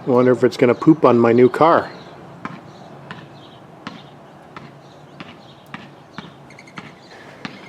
I wonder if it's going to poop on my new car.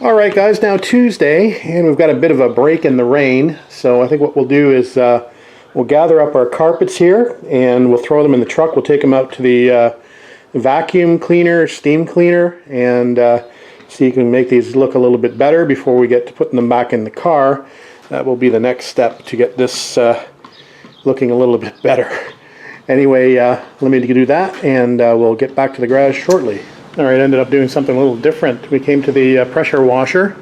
Alright guys, now Tuesday, and we've got a bit of a break in the rain, so I think what we'll do is we'll gather up our carpets here and we'll throw them in the truck. We'll take them out to the vacuum cleaner, steam cleaner, and see if you can make these look a little bit better before we get to putting them back in the car. That will be the next step to get this looking a little bit better. Anyway, let me do that, and we'll get back to the garage shortly. Alright, ended up doing something a little different. We came to the pressure washer,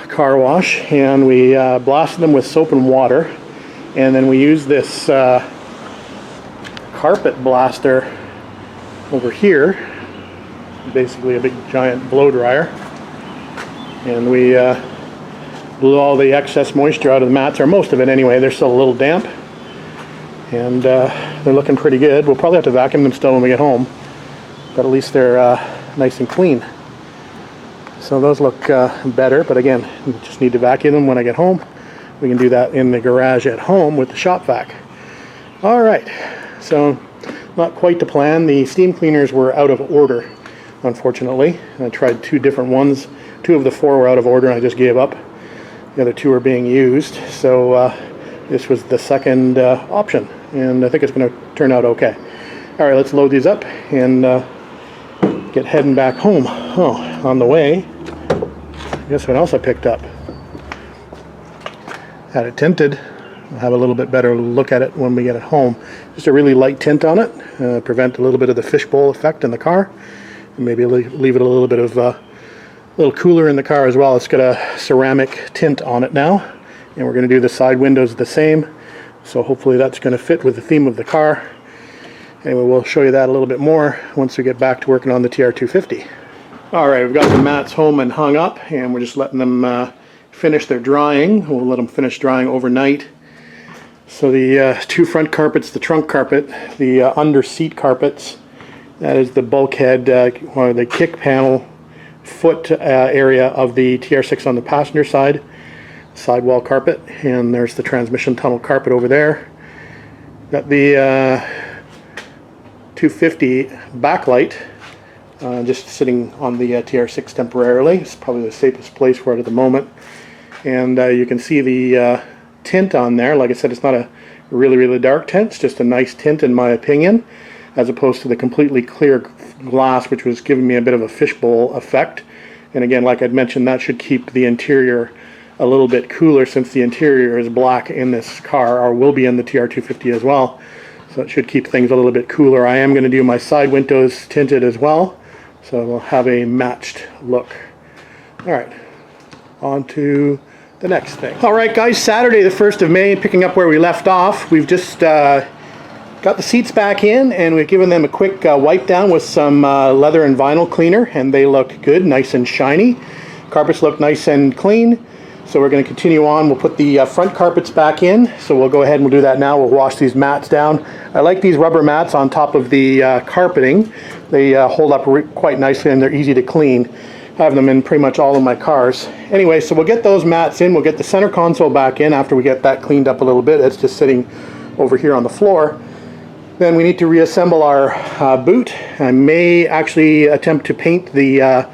car wash, and we blasted them with soap and water, and then we used this carpet blaster over here, basically a big giant blow dryer, and we blew all the excess moisture out of the mats, or most of it anyway. They're still a little damp, and they're looking pretty good. We'll probably have to vacuum them still when we get home, but at least they're nice and clean. So those look better, but again, we just need to vacuum them when I get home. We can do that in the garage at home with the shop vac. Alright, so not quite the plan. The steam cleaners were out of order, unfortunately. I tried 2 different ones. 2 of the 4 were out of order and I just gave up. The other 2 are being used, so this was the second option, and I think it's going to turn out okay. Alright, let's load these up and get heading back home. Oh, on the way, guess what else I picked up? Had it tinted. I'll have a little bit better look at it when we get it home. Just a really light tint on it, prevent a little bit of the fishbowl effect in the car, and maybe leave it a little bit of a little cooler in the car as well. It's got a ceramic tint on it now, and we're going to do the side windows the same, so hopefully that's going to fit with the theme of the car. Anyway, we'll show you that a little bit more once we get back to working on the TR250. Alright, we've got the mats home and hung up, and we're just letting them finish their drying. We'll let them finish drying overnight. So the 2 front carpets, the trunk carpet, the under seat carpets, that is the bulkhead or the kick panel foot area of the TR6 on the passenger side, sidewall carpet, and there's the transmission tunnel carpet over there. Got the 250 backlight just sitting on the TR6 temporarily. It's probably the safest place for it at the moment. And you can see the tint on there. Like I said, it's not a really dark tint. It's just a nice tint in my opinion, as opposed to the completely clear glass, which was giving me a bit of a fishbowl effect. And again, like I'd mentioned, that should keep the interior a little bit cooler, since the interior is black in this car, or will be in the TR250 as well. So it should keep things a little bit cooler. I am going to do my side windows tinted as well, so we'll have a matched look. Alright, on to the next thing. Alright guys, Saturday the 1st of May, picking up where we left off. We've just got the seats back in, and we've given them a quick wipe down with some leather and vinyl cleaner, and they look good, nice and shiny. Carpets look nice and clean. So we're going to continue on. We'll put the front carpets back in, so we'll go ahead and we'll do that now. We'll wash these mats down. I like these rubber mats on top of the carpeting. They hold up quite nicely, and they're easy to clean. I have them in pretty much all of my cars. Anyway, so we'll get those mats in. We'll get the center console back in after we get that cleaned up a little bit. It's just sitting over here on the floor. Then we need to reassemble our boot. I may actually attempt to paint the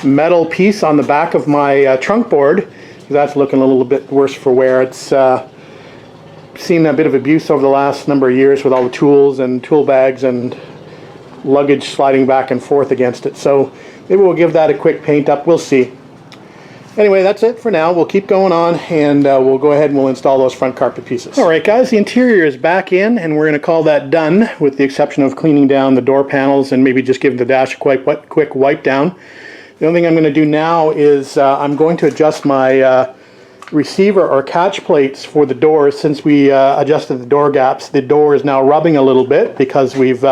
metal piece on the back of my trunk board. That's looking a little bit worse for wear. It's seen a bit of abuse over the last number of years with all the tools and tool bags and luggage sliding back and forth against it. So maybe we'll give that a quick paint up. We'll see. Anyway, that's it for now. We'll keep going on, and we'll go ahead and we'll install those front carpet pieces. Alright guys, the interior is back in, and we're going to call that done, with the exception of cleaning down the door panels and maybe just giving the dash a quick wipe down. The only thing I'm going to do now is I'm going to adjust my receiver or catch plates for the doors. Since we adjusted the door gaps, the door is now rubbing a little bit because we've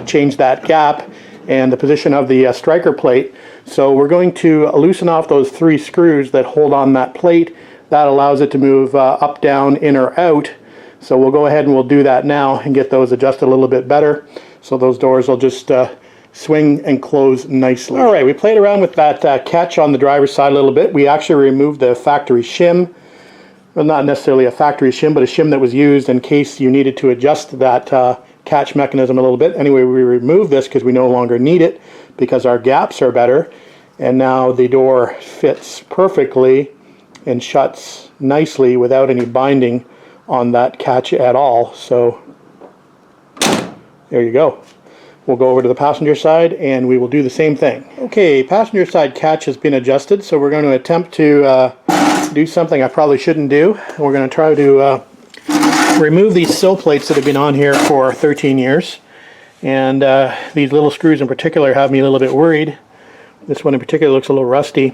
changed that gap and the position of the striker plate. So we're going to loosen off those 3 screws that hold on that plate. That allows it to move up, down, in, or out. So we'll go ahead and we'll do that now and get those adjusted a little bit better. So those doors will just swing and close nicely. Alright, we played around with that catch on the driver's side a little bit. We actually removed the factory shim. well, not necessarily a factory shim, but a shim that was used in case you needed to adjust that catch mechanism a little bit. Anyway, we removed this because we no longer need it because our gaps are better, and now the door fits perfectly and shuts nicely without any binding on that catch at all. So there you go. We'll go over to the passenger side and we will do the same thing. Okay, passenger side catch has been adjusted, so we're going to attempt to do something I probably shouldn't do. We're going to try to remove these sill plates that have been on here for 13 years. And these little screws in particular have me a little bit worried. This one in particular looks a little rusty.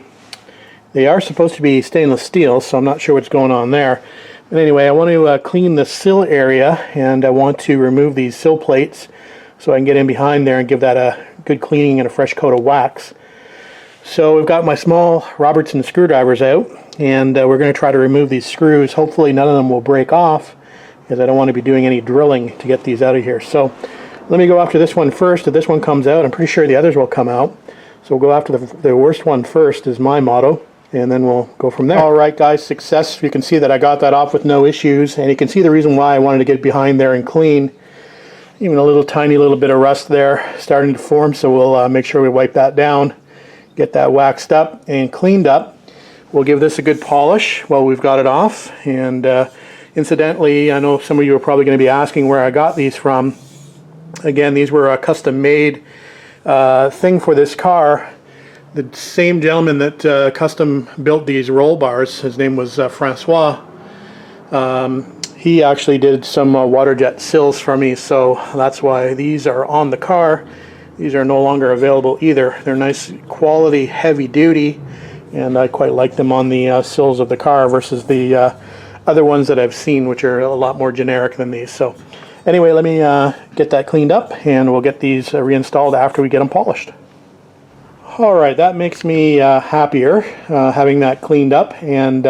They are supposed to be stainless steel, so I'm not sure what's going on there. But anyway, I want to clean the sill area, and I want to remove these sill plates so I can get in behind there and give that a good cleaning and a fresh coat of wax. So we've got my small Robertson screwdrivers out, and we're going to try to remove these screws. Hopefully none of them will break off, because I don't want to be doing any drilling to get these out of here. So let me go after this one first. If this one comes out, I'm pretty sure the others will come out. So we'll go after the worst one first is my motto, and then we'll go from there. Alright guys, success. You can see that I got that off with no issues, and you can see the reason why I wanted to get behind there and clean. Even a little tiny little bit of rust there starting to form, so we'll make sure we wipe that down, get that waxed up and cleaned up. We'll give this a good polish while we've got it off. And incidentally, I know some of you are probably going to be asking where I got these from. Again, these were a custom made thing for this car. The same gentleman that custom built these roll bars, his name was Francois. He actually did some water jet sills for me, so that's why these are on the car. These are no longer available either. They're nice quality, heavy duty, and I quite like them on the sills of the car versus the other ones that I've seen, which are a lot more generic than these. So anyway, let me get that cleaned up, and we'll get these reinstalled after we get them polished. Alright, that makes me happier having that cleaned up and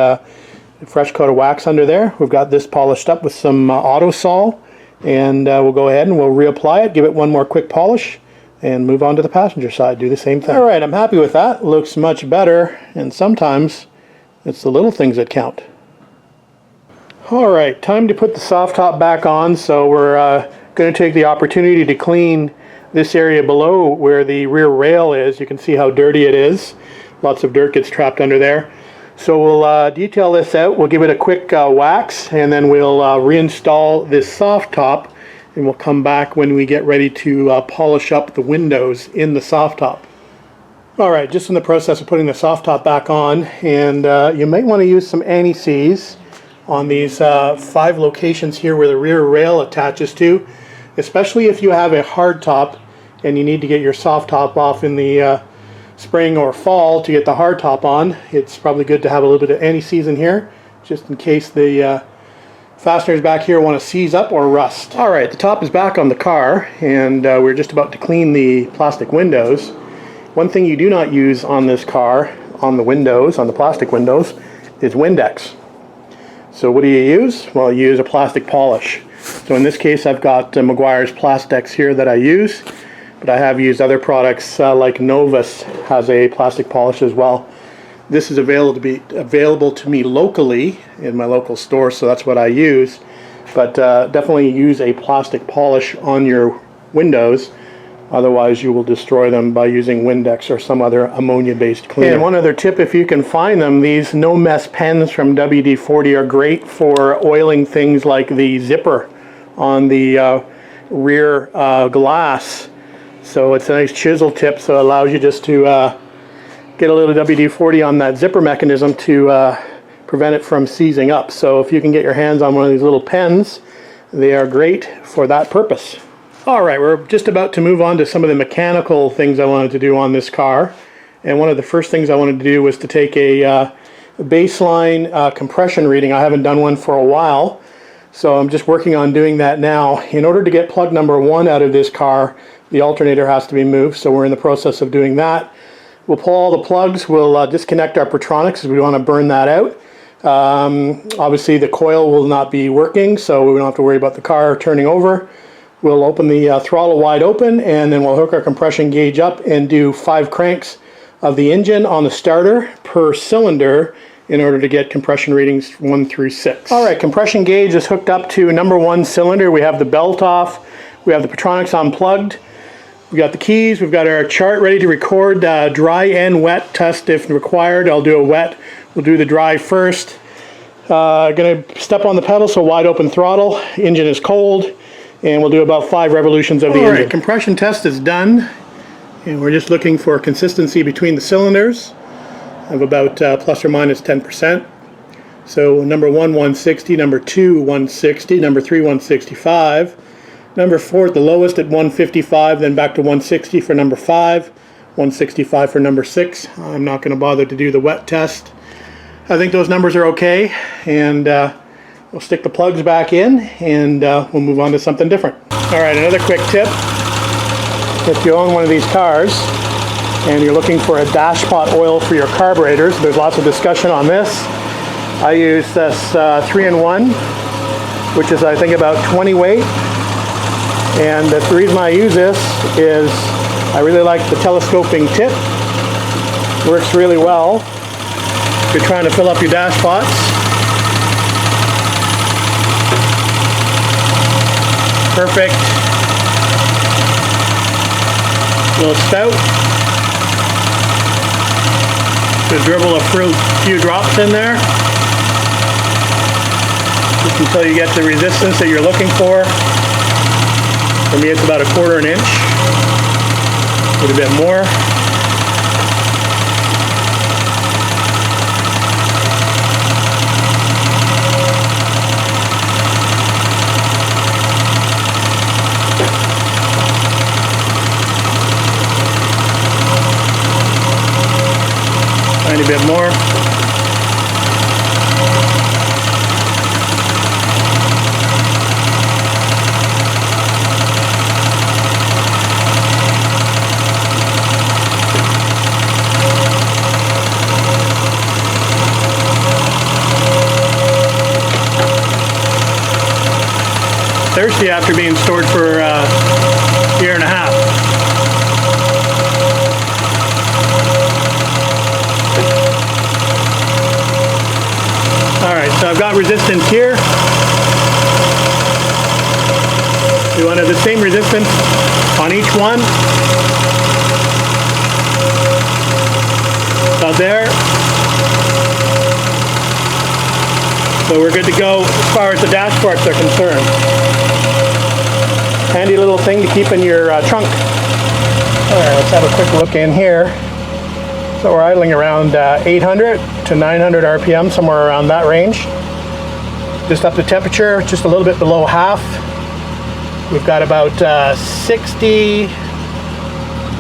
a fresh coat of wax under there. We've got this polished up with some auto sol, and we'll go ahead and we'll reapply it, give it one more quick polish, and move on to the passenger side, do the same thing. Alright, I'm happy with that. Looks much better, and sometimes it's the little things that count. Alright, time to put the soft top back on, so we're going to take the opportunity to clean this area below where the rear rail is. You can see how dirty it is. Lots of dirt gets trapped under there. So we'll detail this out, we'll give it a quick wax, and then we'll reinstall this soft top, and we'll come back when we get ready to polish up the windows in the soft top. Alright, just in the process of putting the soft top back on, and you might want to use some anti-seize on these 5 locations here where the rear rail attaches to, especially if you have a hard top and you need to get your soft top off in the spring or fall to get the hard top on. It's probably good to have a little bit of anti-seize in here, just in case the fasteners back here want to seize up or rust. Alright, the top is back on the car, and we're just about to clean the plastic windows. One thing you do not use on this car, on the windows, on the plastic windows, is Windex. So what do you use? Well, you use a plastic polish. So in this case I've got Meguiar's Plastex here that I use, but I have used other products like Novus has a plastic polish as well. This is available to me locally in my local store, so that's what I use. But definitely use a plastic polish on your windows, otherwise you will destroy them by using Windex or some other ammonia-based cleaner. And one other tip, if you can find them, these no mess pens from WD-40 are great for oiling things like the zipper on the rear glass. So it's a nice chisel tip, so it allows you just to get a little WD-40 on that zipper mechanism to prevent it from seizing up. So if you can get your hands on one of these little pens, they are great for that purpose. Alright, we're just about to move on to some of the mechanical things I wanted to do on this car. And one of the first things I wanted to do was to take a baseline compression reading. I haven't done one for a while, so I'm just working on doing that now. In order to get plug number 1 out of this car, the alternator has to be moved, so we're in the process of doing that. We'll pull all the plugs, we'll disconnect our Pertronics because we want to burn that out. Obviously the coil will not be working, so we don't have to worry about the car turning over. We'll open the throttle wide open, and then we'll hook our compression gauge up and do 5 cranks of the engine on the starter per cylinder, in order to get compression readings 1 through 6. All right, compression gauge is hooked up to number 1 cylinder. We have the belt off. We have the Petronics unplugged. We've got the keys. We've got our chart ready to record dry and wet test if required. I'll do a wet. We'll do the dry first. Gonna step on the pedal, so wide open throttle. Engine is cold, and we'll do about 5 revolutions of the engine. All right, compression test is done, and we're just looking for consistency between the cylinders of about plus or minus 10%. So number 1, 160, number 2, 160, number 3, 165, number 4 at the lowest at 155, then back to 160 for number 5, 165 for number 6. I'm not going to bother to do the wet test. I think those numbers are okay, and we'll stick the plugs back in, and we'll move on to something different. All right, another quick tip. If you own one of these cars, and you're looking for a dashpot oil for your carburetors, there's lots of discussion on this. I use this 3-in-1, which is I think about 20 weight, and the reason I use this is I really like the telescoping tip. Works really well if you're trying to fill up your dashpots. Perfect little spout. Just dribble a few drops in there, just until you get the resistance that you're looking for. For me, it's about 1/4 inch. A little bit more. Tiny bit more. Thirsty after being stored for a year and a half. Alright, so I've got resistance here. We want to have the same resistance on each one. About there. So we're good to go as far as the dashboards are concerned. Handy little thing to keep in your trunk. Alright, let's have a quick look in here. So we're idling around 800 to 900 RPM, somewhere around that range. Just up the temperature, just a little bit below half. We've got about 60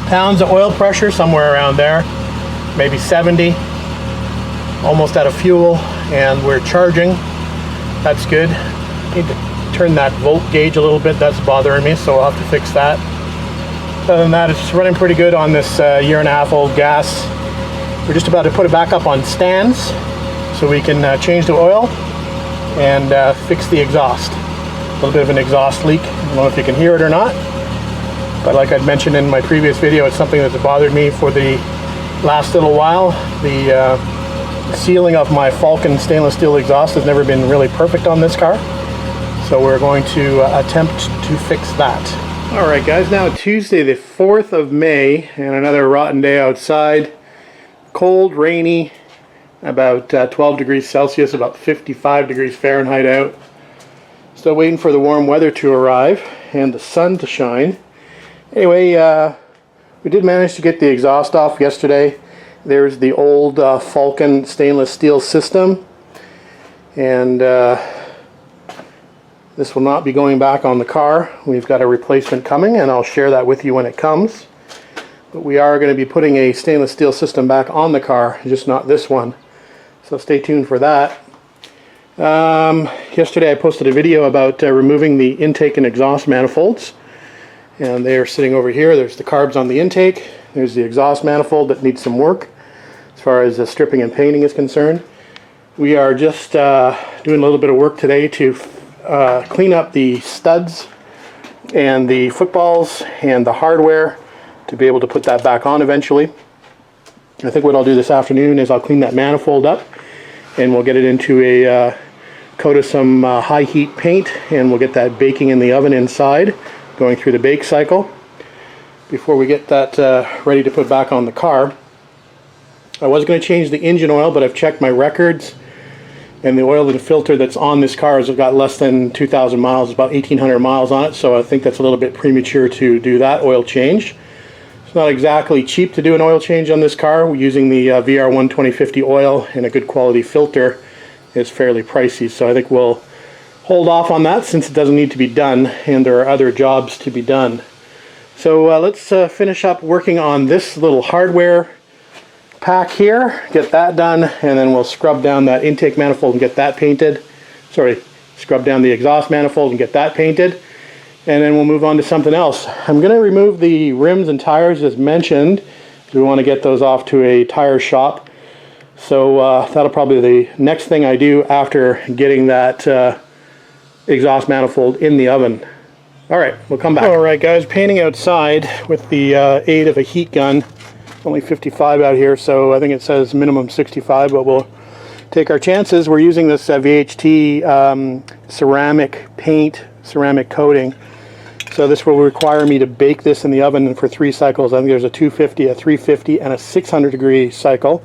pounds of oil pressure, somewhere around there. Maybe 70. Almost out of fuel, and we're charging. That's good. Need to turn that volt gauge a little bit. That's bothering me, so I'll have to fix that. Other than that, it's running pretty good on this year and a half old gas. We're just about to put it back up on stands so we can change the oil and fix the exhaust. A little bit of an exhaust leak. I don't know if you can hear it or not, but like I'd mentioned in my previous video, it's something that's bothered me for the last little while. The sealing of my Falcon stainless steel exhaust has never been really perfect on this car, so we're going to attempt to fix that. Alright guys, now Tuesday the 4th of May, and another rotten day outside. Cold, rainy, about 12 degrees Celsius, about 55 degrees Fahrenheit out. Still waiting for the warm weather to arrive and the sun to shine. Anyway, we did manage to get the exhaust off yesterday. There's the old Falcon stainless steel system, and this will not be going back on the car. We've got a replacement coming, and I'll share that with you when it comes. But we are going to be putting a stainless steel system back on the car, just not this one. So stay tuned for that. Yesterday I posted a video about removing the intake and exhaust manifolds. And they are sitting over here. There's the carbs on the intake. There's the exhaust manifold that needs some work as far as stripping and painting is concerned. We are just doing a little bit of work today to clean up the studs and the footballs and the hardware to be able to put that back on eventually. I think what I'll do this afternoon is I'll clean that manifold up and we'll get it into a coat of some high heat paint, and we'll get that baking in the oven inside, going through the bake cycle. Before we get that ready to put back on the car, I was going to change the engine oil, but I've checked my records, and the oil and filter that's on this car has got less than 2,000 miles, about 1,800 miles on it, so I think that's a little bit premature to do that oil change. It's not exactly cheap to do an oil change on this car. We're using the VR1 2050 oil, and a good quality filter is fairly pricey, so I think we'll hold off on that since it doesn't need to be done, and there are other jobs to be done. So let's finish up working on this little hardware pack here, get that done, and then we'll scrub down that intake manifold and get that painted. Sorry, scrub down the exhaust manifold and get that painted, and then we'll move on to something else. I'm going to remove the rims and tires as mentioned. We want to get those off to a tire shop, so that'll probably be the next thing I do after getting that exhaust manifold in the oven. Alright, we'll come back. Alright guys, painting outside with the aid of a heat gun. It's only 55 out here, so I think it says minimum 65, but we'll take our chances. We're using this VHT ceramic paint, ceramic coating. So this will require me to bake this in the oven for 3 cycles. I think there's a 250, a 350, and a 600 degree cycle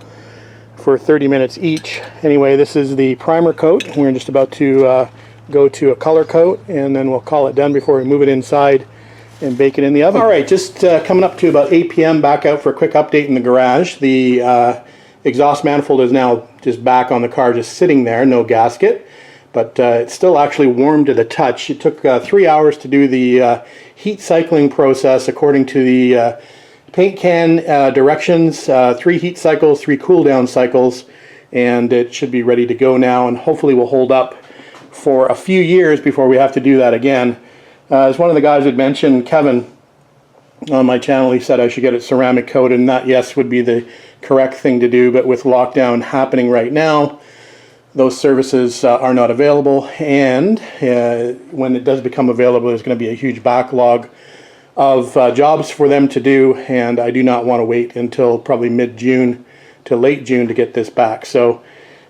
for 30 minutes each. Anyway, this is the primer coat. We're just about to go to a color coat, and then we'll call it done before we move it inside and bake it in the oven. Alright, just coming up to about 8 p.m. back out for a quick update in the garage. The exhaust manifold is now just back on the car, just sitting there, no gasket, but it's still actually warm to the touch. It took 3 hours to do the heat cycling process according to the paint can directions. 3 heat cycles, 3 cool down cycles, and it should be ready to go now, and hopefully will hold up for a few years before we have to do that again. As one of the guys had mentioned, Kevin, on my channel, he said I should get it ceramic coated, and that, yes, would be the correct thing to do, but with lockdown happening right now, those services are not available, and when it does become available, there's going to be a huge backlog of jobs for them to do, and I do not want to wait until probably mid-June to late June to get this back. So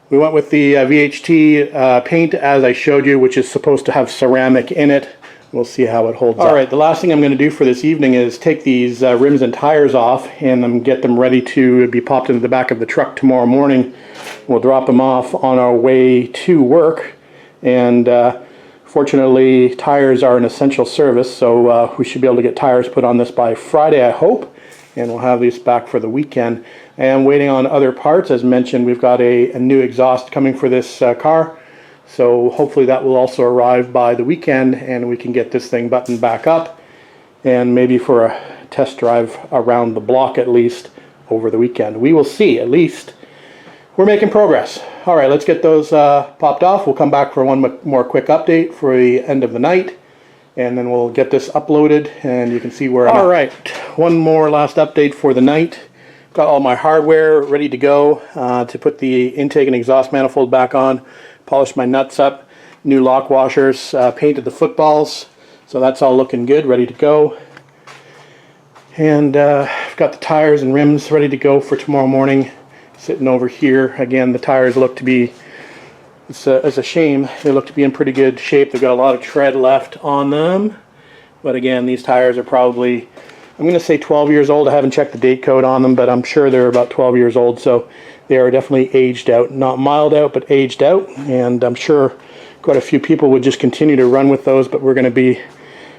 we went with the VHT paint as I showed you, which is supposed to have ceramic in it. We'll see how it holds up. Alright, the last thing I'm going to do for this evening is take these rims and tires off and get them ready to be popped into the back of the truck tomorrow morning. We'll drop them off on our way to work, and fortunately tires are an essential service, so we should be able to get tires put on this by Friday, I hope, and we'll have these back for the weekend. I am waiting on other parts. As mentioned, we've got a new exhaust coming for this car, so hopefully that will also arrive by the weekend, and we can get this thing buttoned back up, and maybe for a test drive around the block at least over the weekend. We will see. At least we're making progress. Alright, let's get those popped off. We'll come back for one more quick update for the end of the night, and then we'll get this uploaded and you can see where I'm at. Alright, one more last update for the night. Got all my hardware ready to go to put the intake and exhaust manifold back on, polished my nuts up, new lock washers, painted the footballs, so that's all looking good, ready to go. And I've got the tires and rims ready to go for tomorrow morning, sitting over here. Again, the tires look to be, it's a shame, they look to be in pretty good shape. They've got a lot of tread left on them, but again, these tires are probably, I'm going to say 12 years old. I haven't checked the date code on them, but I'm sure they're about 12 years old, so they are definitely aged out. Not mild out, but aged out, and I'm sure quite a few people would just continue to run with those, but we're going to be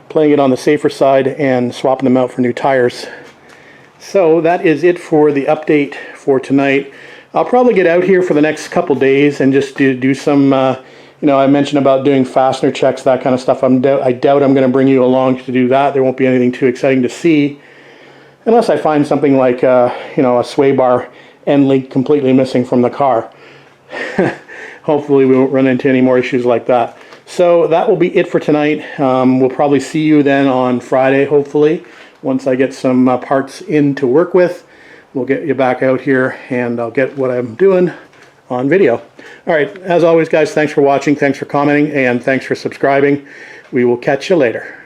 playing it on the safer side and swapping them out for new tires. So that is it for the update for tonight. I'll probably get out here for the next couple days and just do some, you know, I mentioned about doing fastener checks, that kind of stuff. I doubt I'm going to bring you along to do that. There won't be anything too exciting to see, unless I find something like, you know, a sway bar end link completely missing from the car. Hopefully we won't run into any more issues like that. So that will be it for tonight. We'll probably see you then on Friday, hopefully, once I get some parts in to work with. We'll get you back out here and I'll get what I'm doing on video. Alright, as always guys, thanks for watching, thanks for commenting, and thanks for subscribing. We will catch you later.